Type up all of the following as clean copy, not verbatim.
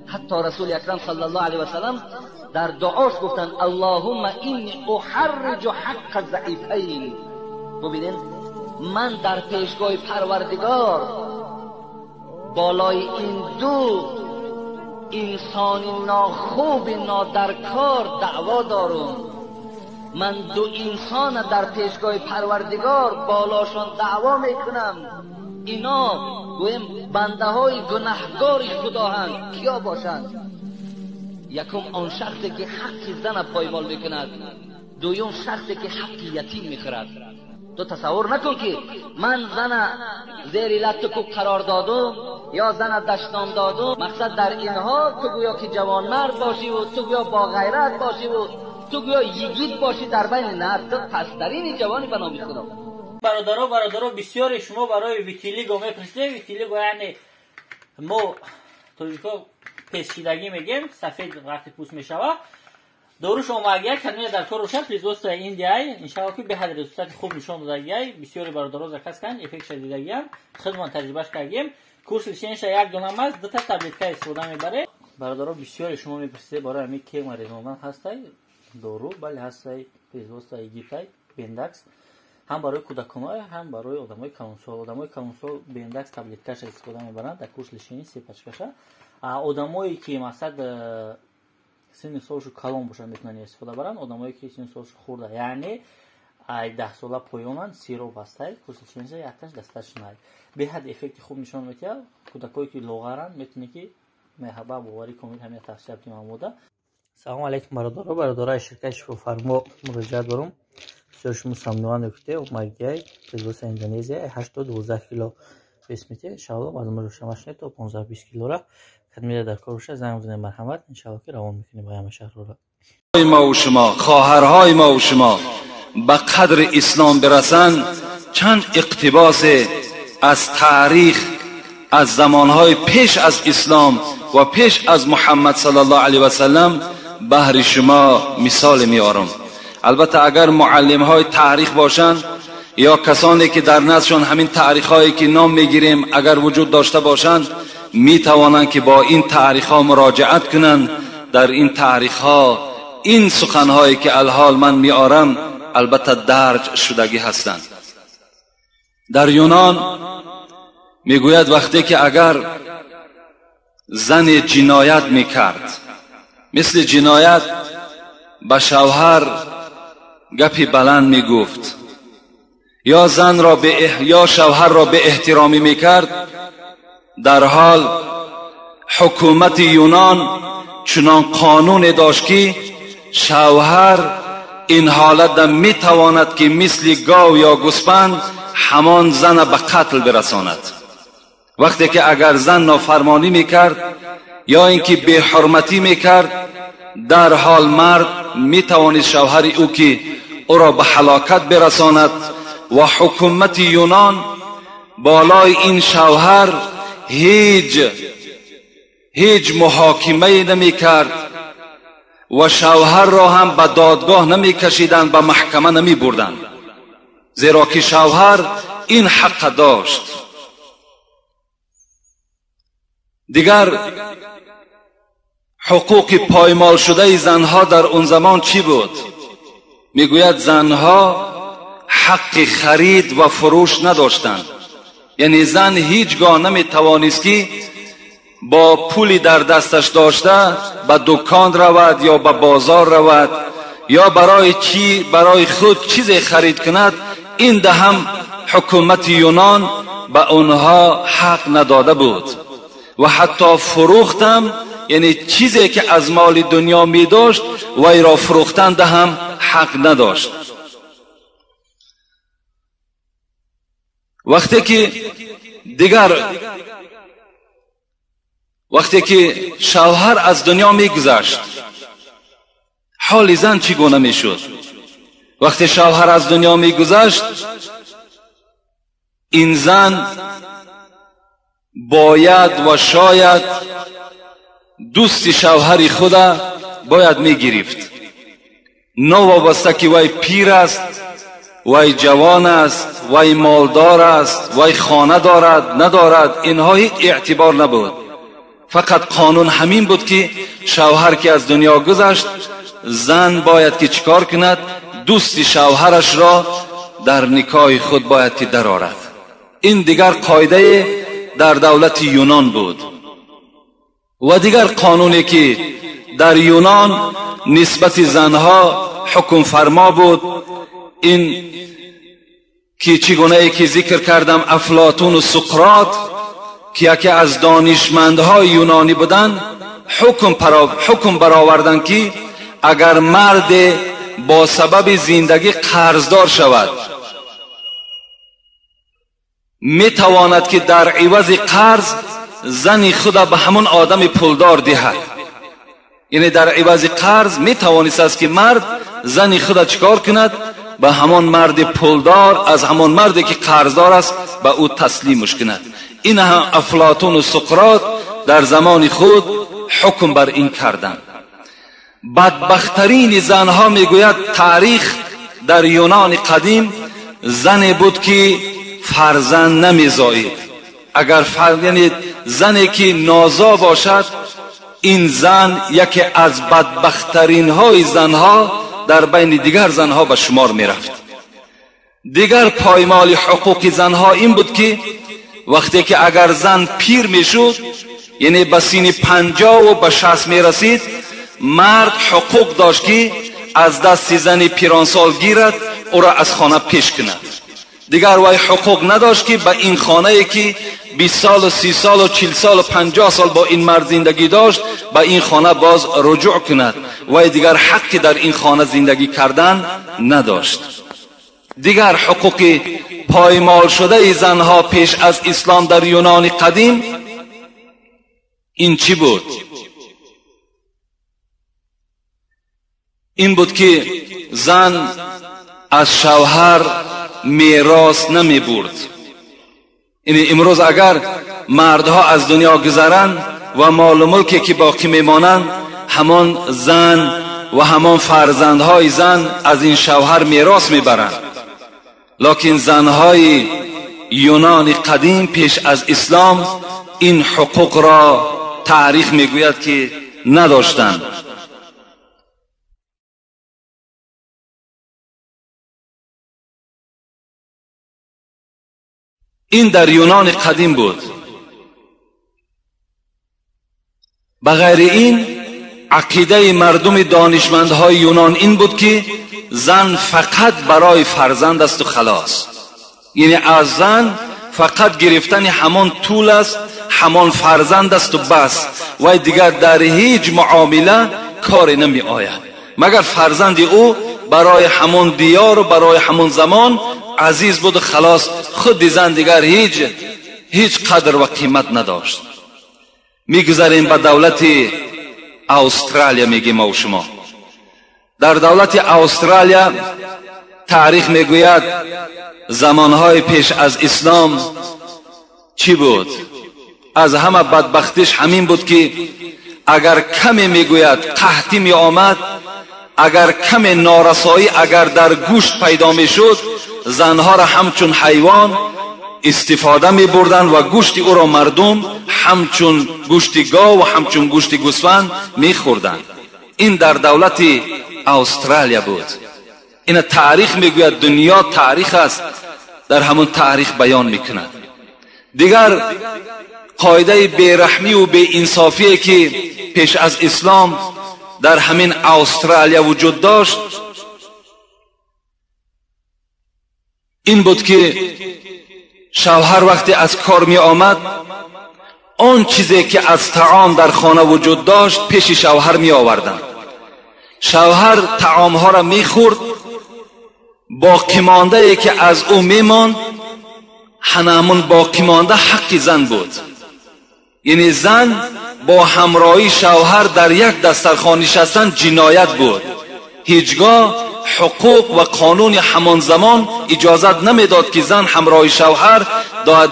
حتی رسول اکرم صلی الله علیه و سلم در دعاش گفتن اللهم اینی احرج حق الضعیفین. ببینید من در پیشگاه پروردگار بالای این دو انسان ناخوب نادرکار دعوا دارم. من دو انسان در پیشگاه پروردگار بالاشان دعوا میکنم. اینا گویم بنده های گناهگار خدا هستند. کیا باشند؟ یکم آن شخصی که حق زن پایمال میکند، دویم شخصی که حق یتیم میخورد. تو تصور نکن که من زن زیر لط کوب قرار دادم یا زن دشنام دادم، مقصد در اینها تو گویا که جوان مرد باشی و تو گویا با غیرت باشی و تو گویا یگید باشی در بین. نه، تو پسترین جوانی به نام خدا. برادرها بسیار شما برای ویتیلیگو میپرسید. ویتیلیگو یعنی ما توجیکا پیچیدگی میگیم، سفید وقتی پوست میشوه. دوروش اومگی کنه در طور روشن ریزوست ایندیای انشاءالله که به حد ریزوست خوب نشون دادگی بسیاری برادرها زکاس کن افکت شدیدگی هم خدمت تجربهش کردیم. کورس لشینش یک دونم است، دو تا تبلیت که استفاده میبره. برادرها بسیاری شما میپرسید برای همین که مریضان هستای دورو بله هستای ریزوست ایگیپای بندکس هم برای کودکان هم برای آدمای کانسول بندکس تبلیت کش استفاده میبرند در کورس لشینی سه پچکشه. آدمایی که مثلا سن سالش کلان باشن میتونن استفاده برن. آدمایی که سن سالش خورده یعنی 10 ساله پایانن سیرو بسته کورس چنجا یکتاش دستش نای به حد افکت خوب نشون میده. کودکایی که لاغرن میتونه که محبه باوری کنید. همین توصیه که من بوده. سلام علیکم برادرای شرکت شفافرما مراجعه دارم. بسیار سامنوان دکته اومگی از اندونزیا 8-12 کیلو بسمیته انشاءالله از ما شماش نه تا 15-20 کیلو را خدمت در کار روشه زنگ بزنید مرحمت انشاءالله که روان میکنیم با همه شهر را. ما و شما خواهرهای ما و شما به قدر اسلام برسن چند اقتباس از تاریخ از زمانهای پیش از اسلام و پیش از محمد صلی الله علیه و سلم بهر شما مثال میارم. البته اگر معلم های تاریخ باشن یا کسانی که در نزدشان همین تاریخ هایی که نام میگیریم اگر وجود داشته باشند می توانند که با این تاریخ ها مراجعت کنند. در این تاریخ ها این سخن هایی که الحال من میارم البته درج شدگی هستند. در یونان میگوید وقتی که اگر زن جنایت میکرد مثل جنایت به شوهر گپی بلند میگفت یا زن را یا شوهر را به احترامی میکرد، در حال حکومت یونان چنان قانون داشت که شوهر این حالت میتواند که مثل گاو یا گوسفند همان زن به قتل برساند. وقتی که اگر زن نافرمانی میکرد یا اینکه بی حرمتی میکرد، در حال مرد میتوانید شوهر او که او را به هلاکت برساند و حکومت یونان بالای این شوهر هیچ محاکمه نمی کرد و شوهر را هم به دادگاه نمی کشیدند، به محکمه نمی بردند، زیرا که شوهر این حق داشت. دیگر حقوق پایمال شده زنها در اون زمان چی بود؟ میگوید زنها حق خرید و فروش نداشتند. یعنی زن هیچگاه نمیتوانست که با پولی در دستش داشته به دکان رود یا به بازار رود یا برای خود چیزی خرید کند. این ده هم حکومت یونان به اونها حق نداده بود و حتی فروختم، یعنی چیزی که از مال دنیا می داشت وی را فروختن ده هم حق نداشت. وقتی که شوهر از دنیا می گذشت حال زن چگونه می شد؟ وقتی شوهر از دنیا می گذشت این زن باید و شاید دوست شوهر خود باید می گرفت، نوابسته که وی پیر است، وی جوان است، وی مالدار است، وی خانه دارد ندارد، اینها هیچ اعتبار نبود. فقط قانون همین بود که شوهر که از دنیا گذشت، زن باید که چیکار کند؟ دوست شوهرش را در نکاح خود باید که درآورد. این دیگر قاعده در دولت یونان بود. و دیگر قانونی که در یونان نسبت زنها حکم فرما بود، این که چگونه که ذکر کردم افلاطون و سقراط که یکی از دانشمندهای یونانی بودند، حکم برآوردن که اگر مرد با سبب زندگی قرضدار شود، می تواند که در عوض قرض زن خود به همون آدم پولدار دهد. یعنی در عوض قرض می توانست است که مرد زن خود چکار کند؟ به همون مرد پولدار از همون مردی که قرضدار است به او تسلیمش کند. این هم افلاطون و سقراط در زمان خود حکم بر این کردند. بدبخترین زنها میگوید تاریخ در یونان قدیم زنی بود که فرزند نمیزایید. اگر یعنی زنی که نازا باشد، این زن یکی از بدبخترین های زنها در بین دیگر زنها به شمار می رفت. دیگر پایمال حقوق زنها این بود که وقتی که اگر زن پیر می شد، یعنی به سن 50 و به 60 می رسید، مرد حقوق داشت که از دست زن پیرانسال گیرد، او را از خانه پیش کند. دیگر وای حقوق نداشت که به این خانه ای که 20 سال و 30 سال و 40 سال و 50 سال با این مرد زندگی داشت، به این خانه باز رجوع کند. وای دیگر حقی در این خانه زندگی کردن نداشت. دیگر حقوق پایمال شده زنها پیش از اسلام در یونان قدیم این چی بود؟ این بود که زن از شوهر میراث نمی برد. یعنی امروز اگر مردها از دنیا گذرند و مال و ملکی که باقی میمانند، همان زن و همان فرزندهای زن از این شوهر میراث میبرند. لکن زنهای یونان قدیم پیش از اسلام این حقوق را تاریخ میگوید که نداشتند. این در یونان قدیم بود. بغیر این عقیده مردم دانشمندهای یونان این بود که زن فقط برای فرزند است و خلاص. یعنی از زن فقط گرفتن همان طول است، همان فرزند است و بس، و دیگر در هیچ معامله کار نمی آید مگر فرزند او برای همون دیار و برای همون زمان عزیز بود و خلاص. خود زن دیگر هیچ قدر و قیمت نداشت. میگذاریم به دولت استرالیا. میگیم ما و شما در دولت استرالیا تاریخ میگوید زمانهای پیش از اسلام چی بود؟ از همه بدبختیش همین بود که اگر کمی میگوید قحطی می آمد، اگر کمی نارسایی اگر در گوشت پیدا می شد، زنها را همچون حیوان استفاده می بردن و گوشت او را مردم همچون گوشت گاو و همچون گوشت گوسفند می خوردن. این در دولت استرالیا بود. این تاریخ میگوید، دنیا تاریخ است، در همون تاریخ بیان میکند. دیگر قاعده بیرحمی و بی انصافی که پیش از اسلام در همین استرالیا وجود داشت این بود که شوهر وقتی از کار می آمد، آن چیزی که از طعام در خانه وجود داشت پیش شوهر می آوردند. شوهر طعام ها را می خورد، باقی مانده ای که از او می ماند همون باقی مانده حق زن بود. یعنی زن با همراهی شوهر در یک دسترخوان نشستن جنایت بود. هیچگاه حقوق و قانون همان زمان اجازت نمیداد که زن همراه شوهر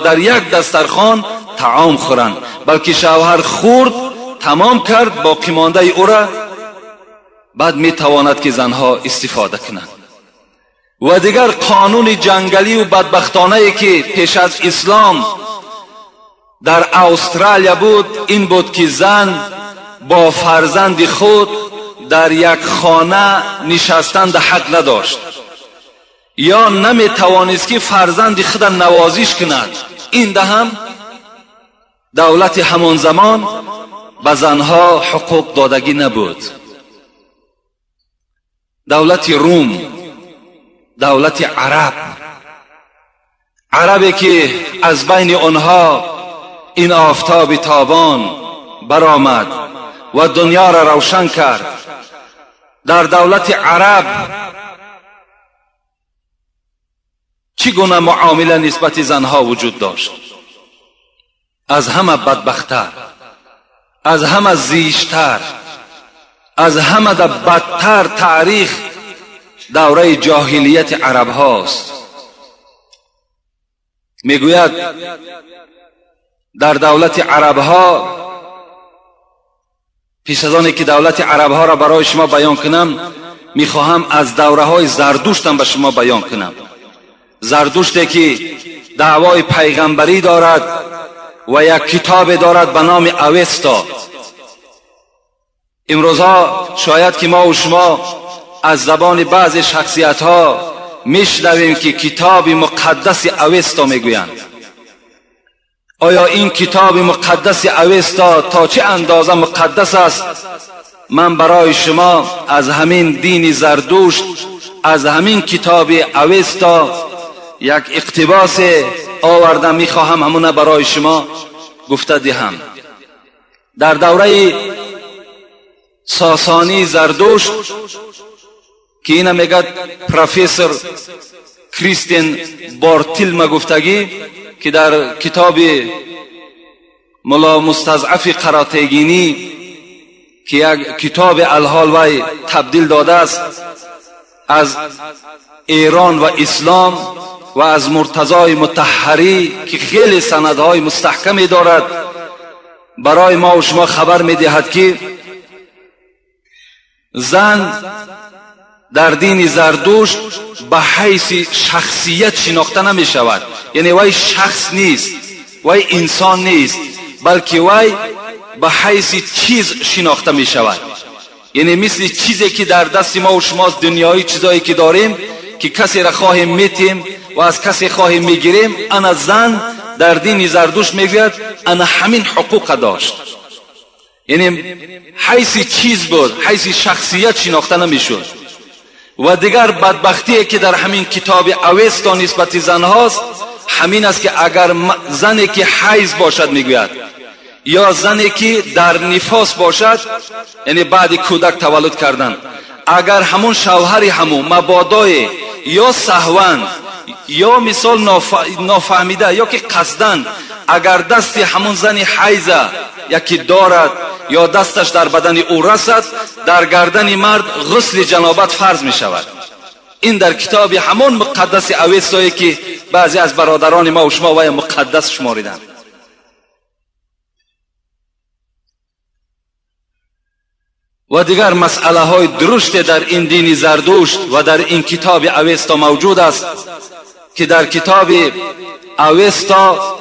در یک دسترخوان طعام خورند، بلکه شوهر خورد تمام کرد باقی مانده او را بعد میتواند که زنها استفاده کنند. و دیگر قانون جنگلی و بدبختانه که پیش از اسلام در استرالیا بود، این بود که زن با فرزند خود در یک خانه نشستن حق نداشت یا نمی توانست که فرزند خود نوازش کند. این ده هم دولت همان زمان به زنها حقوق دادگی نبود. دولت روم، دولت عربی که از بین آنها این آفتاب تابان برآمد و دنیا را روشن کرد. در دولت عرب چگونه معامله نسبت زنها وجود داشت؟ از همه بدبختتر، از همه زیشتر، از همه بدتر تاریخ دوره جاهلیت عرب هاست. میگوید در دولت عرب ها، پیش از آنکه دولت عرب ها را برای شما بیان کنم، میخواهم از دوره های زردشتم به شما بیان کنم. زردشتی که دعوای پیغمبری دارد و یک کتاب دارد به نام اوستا. امروزها شاید که ما و شما از زبان بعض شخصیت ها میشنویم که کتاب مقدس اوستا میگویند. آیا این کتاب مقدس اوستا تا چه اندازه مقدس است؟ من برای شما از همین دین زردشت، از همین کتاب اوستا یک اقتباس آوردم، میخواهم همونه برای شما گفته دهم. در دوره ساسانی زردشت که اینه میگد پروفسور کریستین بارتیلما گفتگی که در کتاب ملا مستضعف قراتگینی که یک کتاب الحال وی تبدیل داده است، از ایران و اسلام و از مرتضای مطهری که خیلی سندهای مستحکمی دارد، برای ما و شما خبر میدهد که زن در دین زردشت به حیث شخصیت شناخته نمی شود. یعنی وی شخص نیست، وی انسان نیست، بلکه وی به حیث چیز شناخته می شود. یعنی مثل چیزی که در دست ما و شماست، دنیایی چیزایی که داریم که کسی را خواهیم میتیم و از کسی خواهیم میگیریم. انا زن در دین زردشت میگوید انا همین حقوق داشت. یعنی حیث چیز بود، حیث شخصیت شناخته نمیشد. و دیگر بدبختی که در همین کتاب اوستا نسبت زن هاست همین است که اگر زنی که حیض باشد میگوید یا زنی که در نفاس باشد، یعنی بعد کودک تولد کردن، اگر همون شوهری همون مبادای یا سهوان یا مثال نافهمیده یا که قصدن اگر دست همون زن حیضه یکی دارد یا دستش در بدن او رسد، در گردن مرد غسل جنابت فرض می شود. این در کتاب همون مقدس اوستایی که بعضی از برادران ما و شما وی مقدس شماریدن. و دیگر مسئله های درشت در این دین زردشت و در این کتاب اوستا موجود است که در کتاب اوستا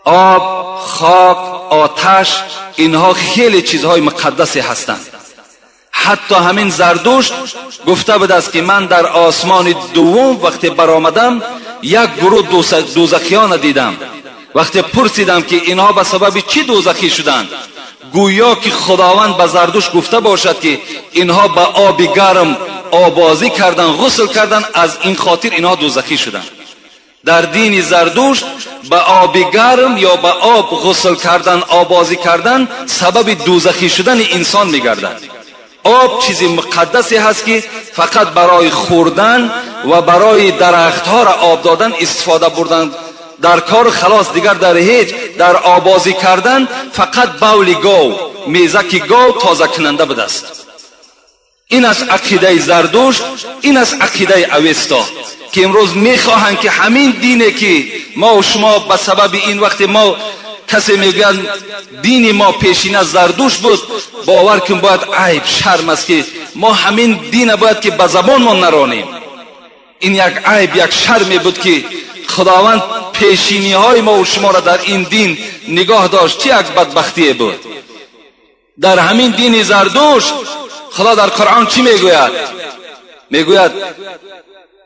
آب، خاک، آتش، اینها خیلی چیزهای مقدسی هستند. حتی همین زردشت گفته بود است که من در آسمان دوم وقتی برآمدم یک گروه دوزخیان دیدم. وقتی پرسیدم که اینها به سبب چی دوزخی شدند، گویا که خداوند به زردشت گفته باشد که اینها به آب گرم آبازی کردن، غسل کردن، از این خاطر اینها دوزخی شدند. در دین زردشت به آب گرم یا به آب غسل کردن، آبازی کردن سبب دوزخی شدن انسان میگردد. آب چیزی مقدسی هست که فقط برای خوردن و برای درختها را آب دادن استفاده بردن در کار خلاص، دیگر در هیچ در آبازی کردن فقط بول گاو، میزک گاو تازه کننده بوده است. این از عقیده زردشت، این از عقیده اوستا که امروز میخواهند که همین دینه که ما و شما به سبب این وقت ما کسی میگن دین ما پیشین زردشت بود، باور کن باید عیب شرم است که ما همین دین باید که به زبان ما نرانیم. این یک عیب، یک شرمی بود که خداوند پیشینی های ما و شما را در این دین نگاه داشت، چه یک بدبختی بود. در همین دین زردشت خدا در قرآن چی میگوید؟ میگوید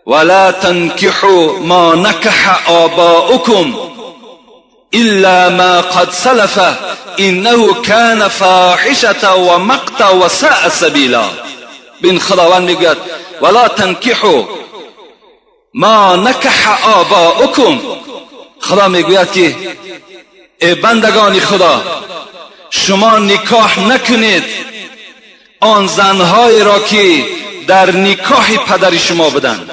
ولا تنكحوا ما نكح آباؤكم الا ما قد سلف انه كان فاحشة و مقتا و ساء سبیلا. بین خداوند میگوید ولا تنكحوا ما نكح آباؤكم. خدا میگوید که ای بندگان خدا، شما نکاح نکنید آن زنهای را که در نکاح پدر شما بودند،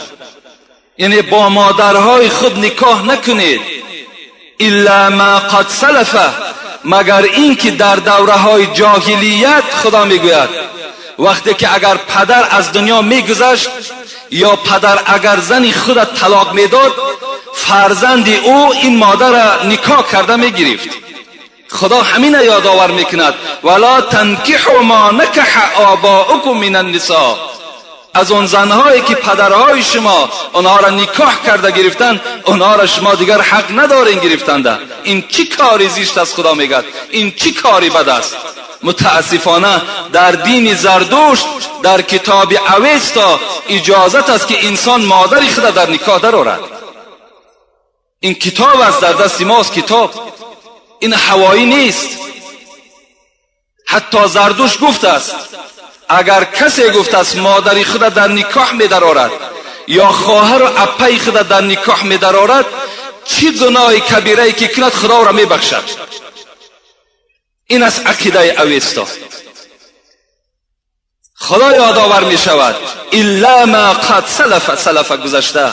یعنی با مادرهای خود نکاح نکنید. الا ما قد سلف، مگر این که در دوره های جاهلیت خدا میگوید وقتی که اگر پدر از دنیا میگذشت یا پدر اگر زنی خود طلاق میداد، فرزند او این مادر را نکاح کرده میگرفت. خدا همین یادآور میکند ولا تنکحوا ما نکح آباؤکم من النساء. از اون زنهایی که پدرهای شما اونها را نکاح کرده گرفتن، اونها را شما دیگر حق ندارین گرفتنده. این چی کاری زشت است؟ خدا میگه این چی کاری بد است. متاسفانه در دین زردشت در کتاب اوستا اجازت است که انسان مادر خود در نکاح درآورد. این کتاب است، در دست ماست کتاب، این هوایی نیست. حتی زردشت گفته است اگر کسی گفته است مادری خود در نکاح می درآورد یا خواهر و اپی خود در نکاح می درآورد، چه گناه کبیره که کند خدا را می بخشد. این از عقیده اوستا. خدا یادآور می شود الا ما قد سلف گذشته،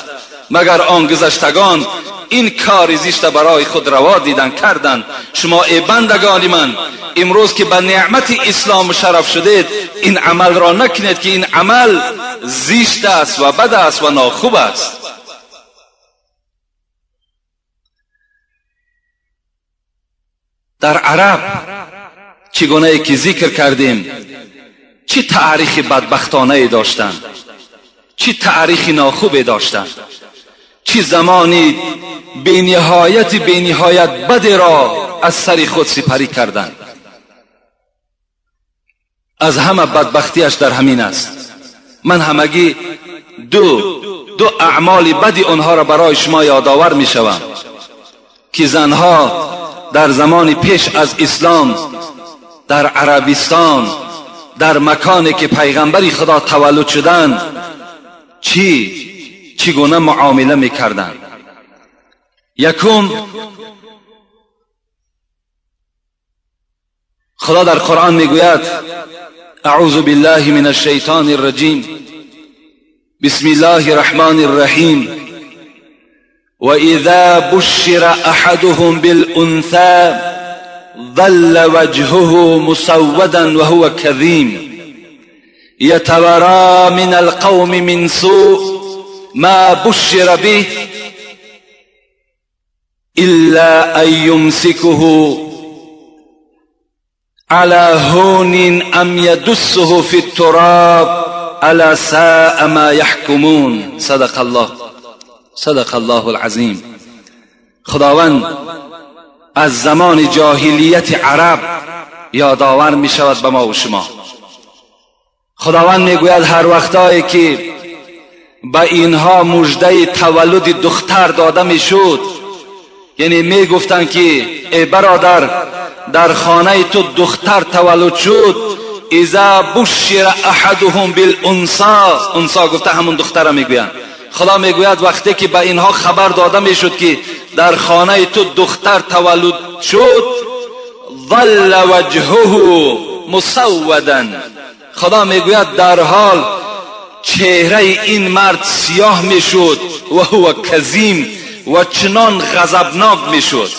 مگر آن گذشتگان این کار زشت برای خود روا دیدن کردند. شما ای بندگان من امروز که به نعمت اسلام شرف شدید، این عمل را نکنید که این عمل زشت است و بد است و ناخوب است. در عرب چگونه که ذکر کردیم چه تاریخ بدبختانه داشتند، چه تاریخ ناخوب داشتند، چه زمانی بینهایت بد را از سر خود سپری کردند. از همه بدبختیش در همین است. من همگی دو اعمال بدی آنها را برای شما یادآور می شوم که زنها در زمان پیش از اسلام در عربستان، در مکانی که پیغمبری خدا تولد شدند، چگونه معامله میکردند. یکم، خدا در قرآن میگوید اعوذ بالله من الشیطان الرجیم بسم الله الرحمن الرحیم وإذا بشر أحدهم بالأنثى ظل وجهه مسودا وهو كظيم يتورى من القوم من سوء ما بشر به إلا أن يمسكه على هون أم يدسه في التراب ألا ساء ما يحكمون. صدق الله العظیم. خداوند از زمان جاهلیت عرب یادآور می شود به ما و شما. خداوند می گوید هر وقتایی که به اینها مژده تولد دختر داده می شد، یعنی می گفتن که ای برادر در خانه تو دختر تولد شد، اذا بشر احدهم بالانثى، انثى گفته همون دختر می گویند. خدا میگوید وقتی که به اینها خبر داده میشد که در خانه تو دختر تولد شد، ظل وجهه مسودا، خدا میگوید در حال چهره این مرد سیاه میشد و هو کظیم، و چنان غضبناک میشد،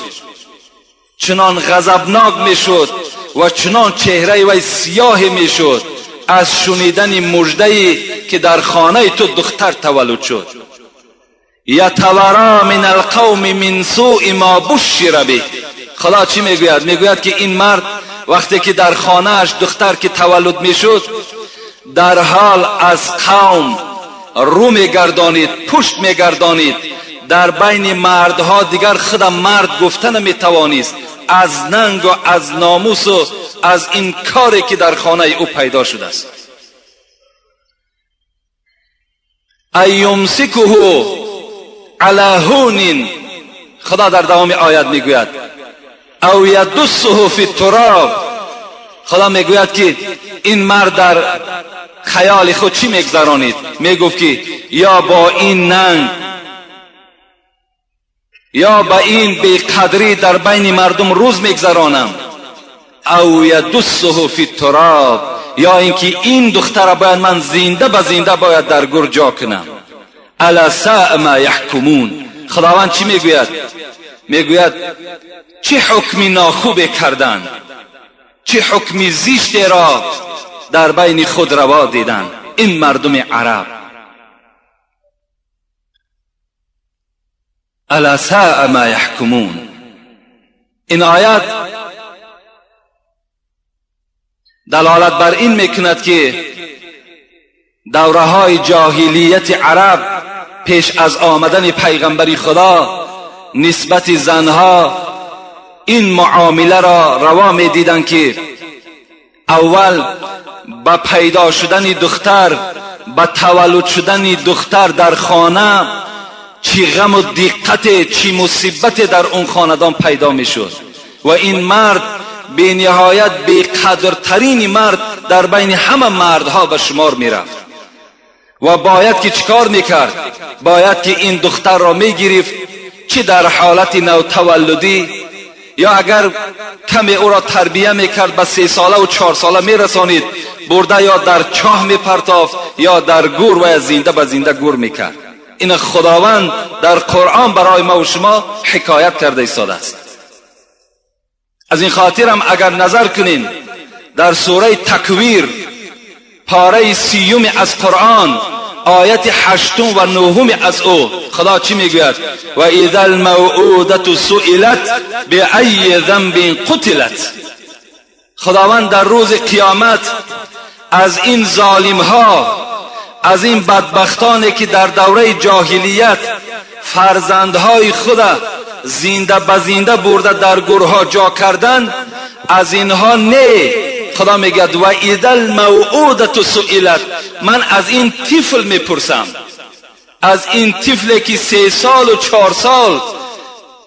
چنان غضبناک میشد و چنان چهره وی سیاه میشد از شنیدن مژده‌ای که در خانه تو دختر تولد شد. یتورا من القوم من سوء ما بشر به. خدا چی میگوید؟ میگوید که این مرد وقتی که در خانه‌اش دختر که تولد میشد، در حال از قوم رو میگردانید، پشت میگردانید. در بین مردها دیگر خودم مرد گفتن میتوانست از ننگ و از ناموس و از این کاری که در خانه او پیدا شده است. ایمسکه علی هون، خدا در دوام آیت میگوید، او یدسه فی التراب، خدا میگوید که این مرد در خیال خود چی میگذرانید؟ میگفت که یا با این ننگ یا با این بیقدری در بین مردم روز میگذرانم، او یدسه فی التراب، یا اینکه این دختر باید من زنده به زنده باید در گور جا کنم. الا ساء ما یحکمون، خداوند چی میگوید؟ میگوید چه حکمی ناخوب کردن، چه حکمی زیشتی را در بین خود روا دیدن این مردم عرب. الا ساء ما یحکمون. این آیت دلالت بر این میکند که دوره های جاهلیت عرب پیش از آمدن پیغمبر خدا نسبت زنها این معامله را روا می دیدن که اول با پیدا شدن دختر، با تولد شدن دختر در خانه چی غم و دقت، چی مصیبت در اون خاندان پیدا می شد و این مرد به نهایت بی‌قدرترین مرد در بین همه مردها به شمار می رفت و باید که چیکار میکرد؟ باید که این دختر را میگرفت، چه در حالت نوتولدی یا اگر کمی او را تربیه میکرد به 3 ساله و 4 ساله میرسانید، برده یا در چاه میپرتافت یا در گور و زنده به زنده گور میکرد. این خداوند در قرآن برای ما و شما حکایت کرده ایستاده است. از این خاطر هم اگر نظر کنین در سوره تکویر پاره 30 از قرآن آیت 8 و 9 از او خدا چی میگوید؟ و اذا الموعودة سئلت بأی ذنب قتلت. خداوند در روز قیامت از این ظالم ها، از این بدبختانی که در دوره جاهلیت فرزندهای خود زنده به زنده برده در گورها جا کردن، از اینها نه. خدا میگه و اذا الموعودة سئلت، من از این طفل میپرسم، از این طفلی که 3 سال و 4 سال،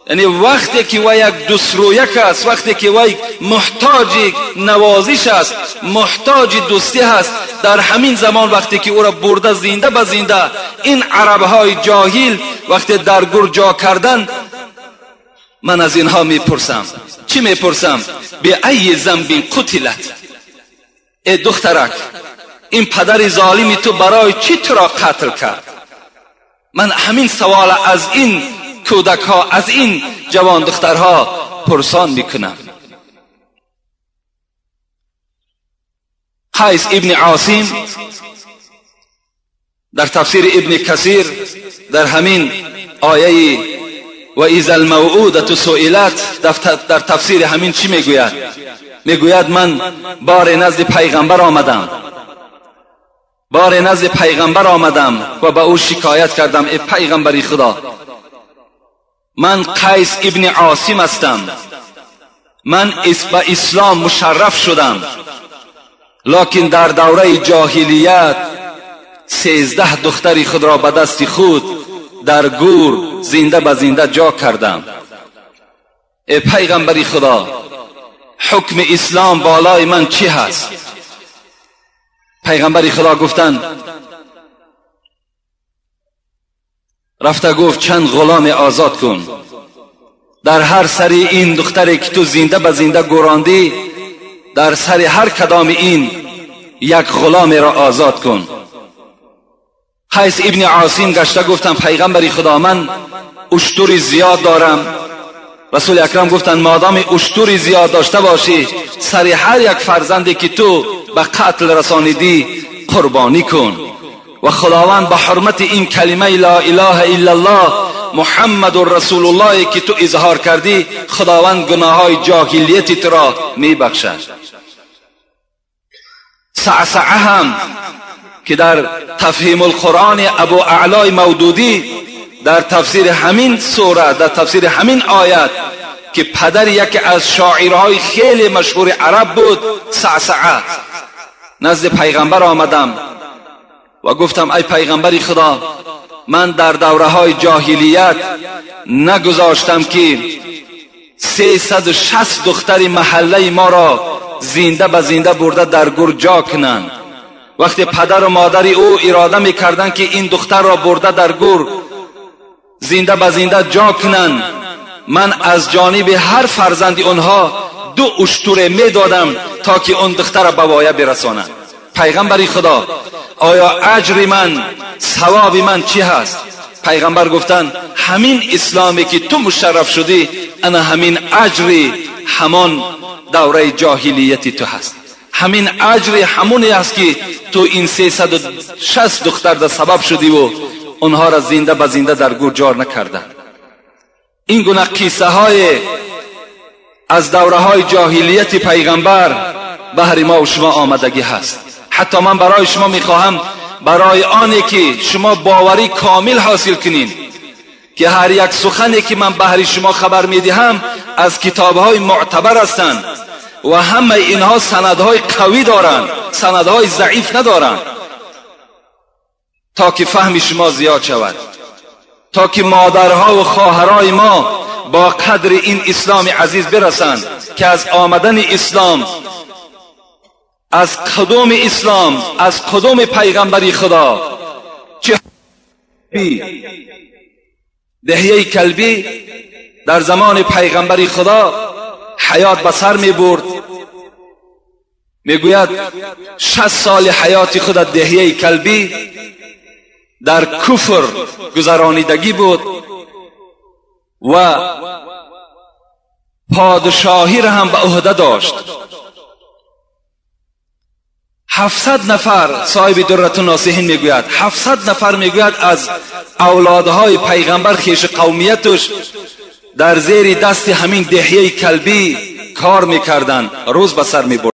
یعنی وقتی که و یک دوسترویک است، وقتی که و محتاج نوازش است، محتاج دوستی است، در همین زمان وقتی که او را برده زنده به زنده این عربهای جاهل وقتی در گور جا کردن، من از اینها میپرسم. چی میپرسم؟ به ای ذنب قتلت، ای دخترک این پدر ظالمی تو برای چی تو را قتل کرد؟ من همین سوال از این کودک ها، از این جوان دخترها پرسان میکنم. قیس ابن عاصم در تفسیر ابن کثیر در همین آیه و اذا الموعودة سئلت در تفسیر همین چی میگوید؟ میگوید من بار نزد پیغمبر آمدم، بار نزد پیغمبر آمدم و با او شکایت کردم، ای پیغمبری خدا، من قیس ابن عاصم هستم، من با اسلام مشرف شدم، لکن در دوره جاهلیت 13 دختری خود را به دست خود در گور زنده به زنده جا کردم. ای پیغمبری خدا، حکم اسلام بالای من چی هست؟ پیغمبری خدا گفتن، رفته گفت چند غلام آزاد کن، در هر سری این دختری که تو زنده به زنده گراندی، در سری هر کدام این یک غلام را آزاد کن. قیس ابن عاصم گشته گفتن پیغمبری خدا من اشتری زیاد دارم. رسول اکرم گفتن مادام اشتری زیاد داشته باشی، سری هر یک فرزندی که تو به قتل رسانیدی قربانی کن. و خداوند به حرمت این کلمه لا اله الا الله محمد رسول الله که تو اظهار کردی، خداوند گناههای جاهلیت تو را می بخشد. سعسعه هم که در تفهیم القرآن ابو اعلای مودودی در تفسیر همین سوره، در تفسیر همین آیت که پدر یکی از شاعرهای خیلی مشهور عرب بود، صعصعه، نزد پیغمبر آمدم و گفتم ای پیغمبر خدا، من در دوره های جاهلیت نگذاشتم که 360 دختر محله ما را زنده به زنده برده در گور جا کنند. وقتی پدر و مادر او اراده میکردند که این دختر را برده در گور زنده به زنده جا کنند، من از جانب هر فرزند آنها 2 اشتر میدادم تا که اون دختر را به وایه برسانند. پیغمبر خدا، آیا اجر من، ثواب من چی هست؟ پیغمبر گفتند همین اسلامی که تو مشرف شدی، انا همین اجر همان دوره جاهلیتی تو هست. همین اجر همونی است که تو این 360 دختر در سبب شدی و اونها را زنده به زنده در گور جار نکردن. این گونه قصه های از دوره های جاهلیت پیغمبر بهر ما و شما آمدگی هست. حتی من برای شما میخواهم، برای آنی که شما باوری کامل حاصل کنین که هر یک سخنی که من بهر شما خبر میدهم از کتابهای معتبر هستند و همه اینها سندهای قوی دارند، سندهای ضعیف ندارند، تا که فهم شما زیاد شود، تا که مادرها و خواهرای ما با قدر این اسلام عزیز برسند که از آمدن اسلام، از قدوم اسلام، از قدوم پیغمبری خدا، چه دحیه کلبی در زمان پیغمبری خدا حیات به سر می برد. میگوید 60 سال حیات خود دحیه کلبی در کفر گذرانیدگی بود و پادشاهی را هم به عهده داشت. 700 نفر، صاحب درة الناصحین میگوید 700 نفر میگوید از اولادهای پیغمبر خیش قومیتش در زیر دست همین دحیه کلبی کار میکردند، روز به سر میبرد.